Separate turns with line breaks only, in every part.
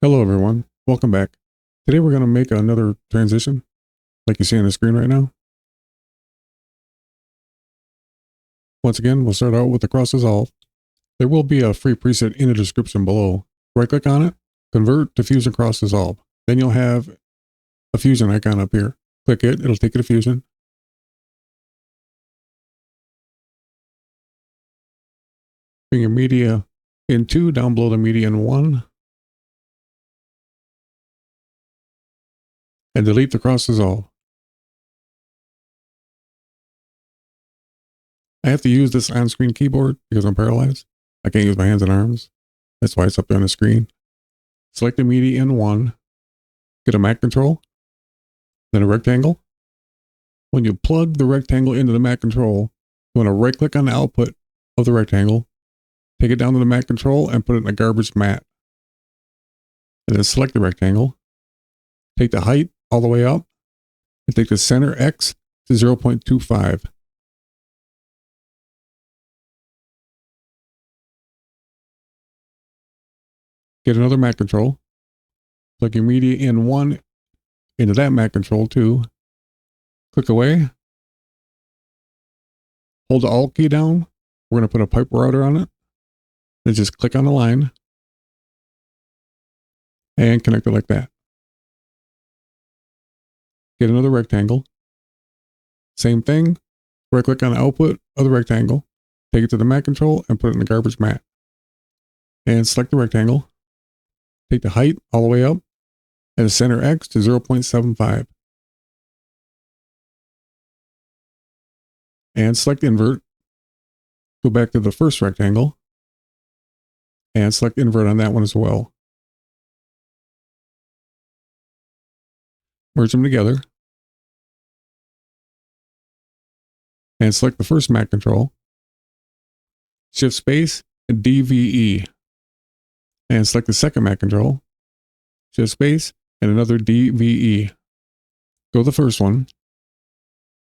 Hello everyone, welcome back. Today we're going to make another transition like you see on the screen right now. Once again, we'll start out with the cross dissolve. There will be a free preset in the description below. Right click on it, convert to fusion cross dissolve. Then you'll have a fusion icon up here. Click it, it'll take you to fusion. Bring your media in 2 down below the media in 1. And delete the cross dissolve. I have to use this on-screen keyboard because I'm paralyzed. I can't use my hands and arms. That's why it's up there on the screen. Select the media in 1. Get a Mac control. Then a rectangle. When you plug the rectangle into the Mac control, you want to right click on the output of the rectangle, take it down to the Mac control and put it in a garbage mat. And then select the rectangle, take the height all the way up, and take the center X to 0.25. Get another Mac control, plug your media in 1 into that Mac control 2, click away, hold the Alt key down, we're going to put a pipe router on it, then just click on the line, and connect it like that. Get another rectangle, same thing, right click on the output of the rectangle, take it to the Mac control and put it in the garbage mat. And select the rectangle, take the height all the way up, and the center X to 0.75. And select invert, go back to the first rectangle, and select invert on that one as well. Merge them together, and select the first Mac control, shift space, and DVE, and select the second Mac control, shift space, and another DVE. Go to the first one,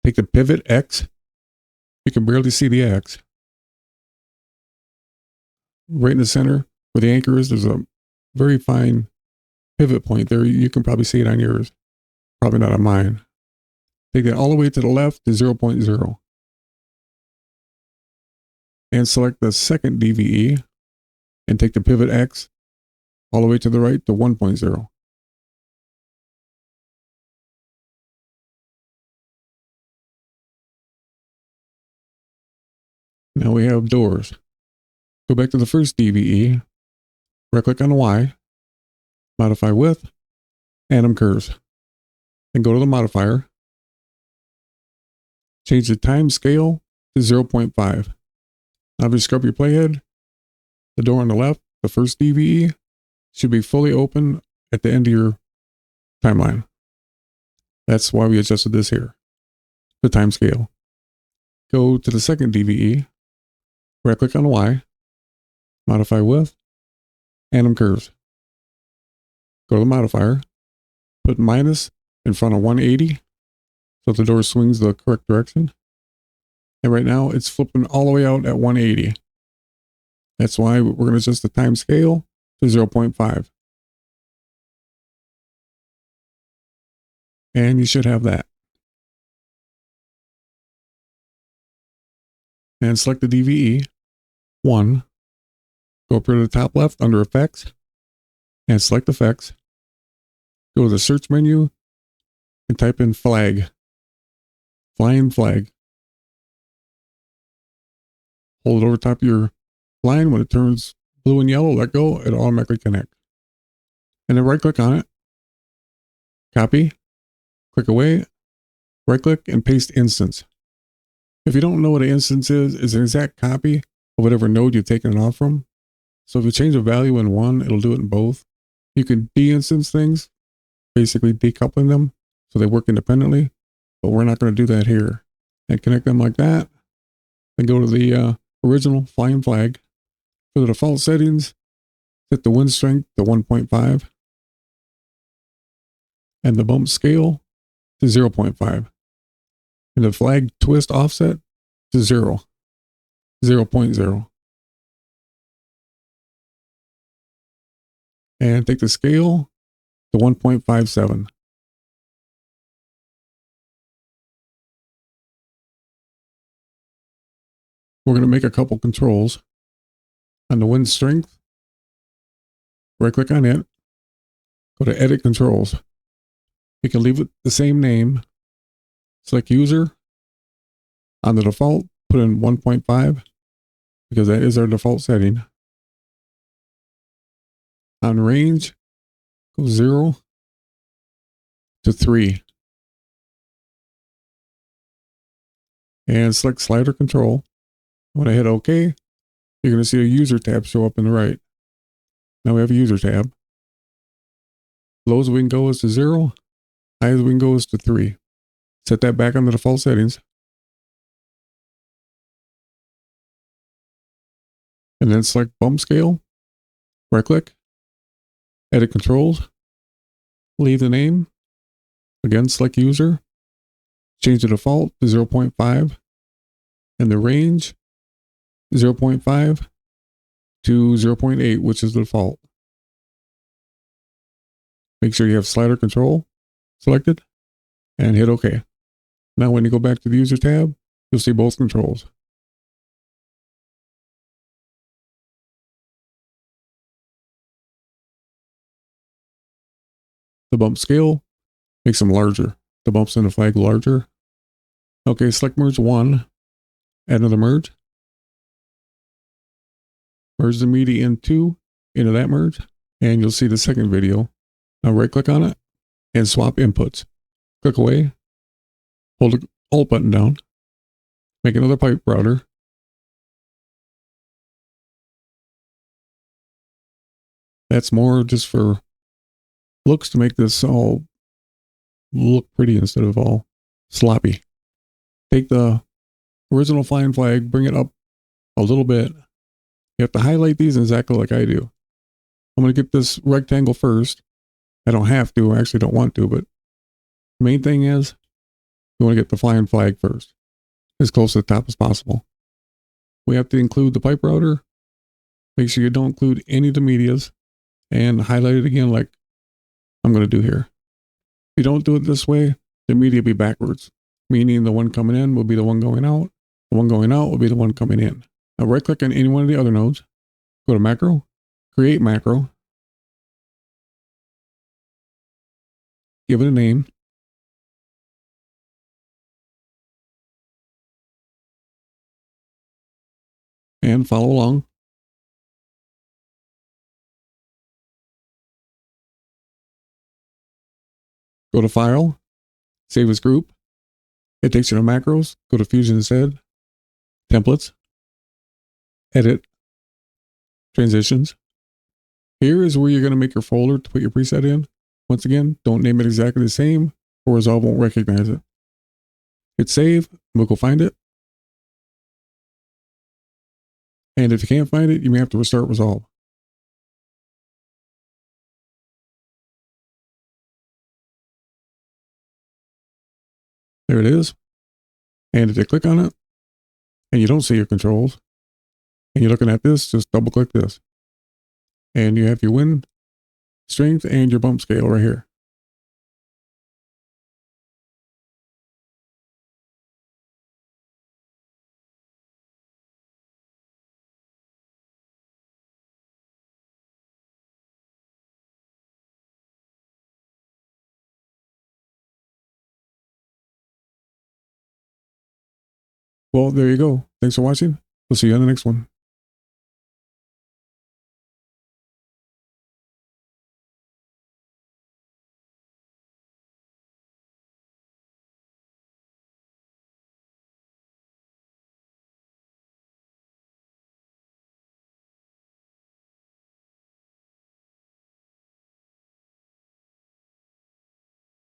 take the pivot X, you can barely see the X. Right in the center where the anchor is, there's a very fine pivot point there. You can probably see it on yours, probably not on mine. Take that all the way to the left to 0.0. And select the second DVE and take the pivot X all the way to the right to 1.0. Now we have doors. Go back to the first DVE, right click on the Y, modify width, anim curves. Then go to the modifier, change the time scale to 0.5. Now if you scrub your playhead, the door on the left, the first DVE, should be fully open at the end of your timeline. That's why we adjusted this here, the time scale. Go to the second DVE, right click on the Y, modify width, anim curves. Go to the modifier, put minus in front of 180 so the door swings the correct direction. And right now it's flipping all the way out at 180. That's why we're going to adjust the time scale to 0.5. And you should have that. And select the DVE 1. Go up here to the top left under effects and select effects. Go to the search menu and type in flag. Flying flag. Hold it over top of your line. When it turns blue and yellow, let go, it'll automatically connect. And then right click on it. Copy. Click away. Right click and paste instance. If you don't know what an instance is, it's an exact copy of whatever node you've taken it off from. So if you change a value in one, it'll do it in both. You can de-instance things, basically decoupling them so they work independently, but we're not going to do that here. And connect them like that. Then go to the original flying flag. For the default settings, set the wind strength to 1.5 and the bump scale to 0.5 and the flag twist offset to 0.0. and take the scale to 1.57. We're going to make a couple controls. On the wind strength, right click on it, go to edit controls. You can leave it the same name, select user. On the default, put in 1.5 because that is our default setting. On range, go 0 to 3. And select slider control. When I hit OK, you're going to see a user tab show up in the right. Now we have a user tab. Low as we can go is to 0. High as we can go is to 3. Set that back on the default settings. And then select bump scale. Right click. Edit controls. Leave the name. Again, select user. Change the default to 0.5. And the range 0.5 to 0.8, which is the default. Make sure you have slider control selected and hit OK. Now when you go back to the user tab, you'll see both controls. The bump scale makes them larger. The bumps in the flag larger. Okay, select merge 1. Add another merge. Merge the media into that merge. And you'll see the second video. Now right click on it and swap inputs. Click away. Hold the Alt button down. Make another pipe router. That's more just for looks to make this all look pretty instead of all sloppy. Take the original flying flag, bring it up a little bit. You have to highlight these exactly like I do. I'm going to get this rectangle first. I don't have to, I actually don't want to, but the main thing is you want to get the flying flag first, as close to the top as possible. We have to include the pipe router. Make sure you don't include any of the medias and highlight it again like I'm going to do here. If you don't do it this way, the media will be backwards, meaning the one coming in will be the one going out. The one going out will be the one coming in. Now right click on any one of the other nodes. Go to macro, create macro. Give it a name. And follow along. Go to File, Save as Group. It takes you to Macros. Go to Fusion instead. Templates. Edit. Transitions. Here is where you're going to make your folder to put your preset in. Once again, don't name it exactly the same or Resolve won't recognize it. Hit Save. We'll go find it. And if you can't find it, you may have to restart Resolve. There it is. And if you click on it and you don't see your controls and you're looking at this, just double click this. And you have your wind strength and your bump scale right here. Well, there you go. Thanks for watching. We'll see you on the next one.